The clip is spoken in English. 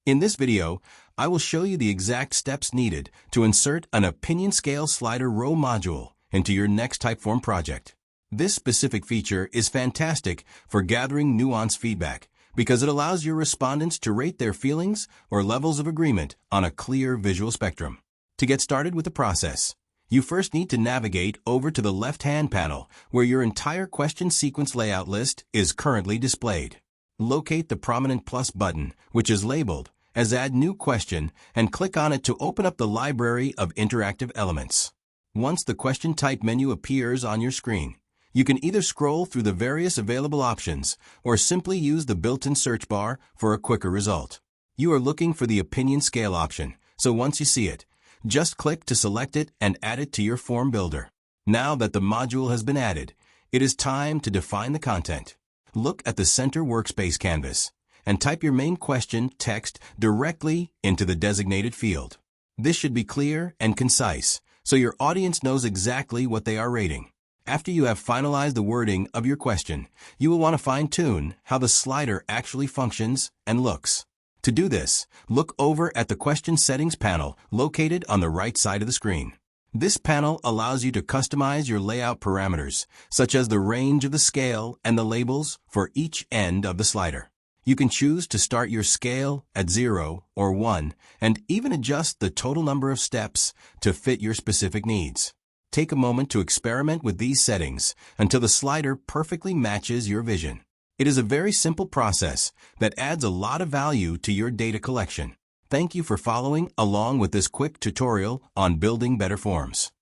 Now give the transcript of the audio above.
In this video, I will show you the exact steps needed to insert an opinion scale slider row module into your next Typeform project. This specific feature is fantastic for gathering nuanced feedback because it allows your respondents to rate their feelings or levels of agreement on a clear visual spectrum. To get started with the process, you first need to navigate over to the left-hand panel where your entire question sequence layout list is currently displayed. Locate the prominent plus button, which is labeled as Add New Question, and click on it to open up the library of interactive elements. Once the question type menu appears on your screen, you can either scroll through the various available options or simply use the built-in search bar for a quicker result. You are looking for the opinion scale option, so once you see it, just click to select it and add it to your form builder. Now that the module has been added, it is time to define the content. Look at the center workspace canvas and type your main question text directly into the designated field. This should be clear and concise, so your audience knows exactly what they are rating. After you have finalized the wording of your question, you will want to fine-tune how the slider actually functions and looks. To do this, look over at the Question Settings panel located on the right side of the screen. This panel allows you to customize your layout parameters, such as the range of the scale and the labels for each end of the slider. You can choose to start your scale at 0 or 1 and even adjust the total number of steps to fit your specific needs. Take a moment to experiment with these settings until the slider perfectly matches your vision. It is a very simple process that adds a lot of value to your data collection. Thank you for following along with this quick tutorial on building better forms.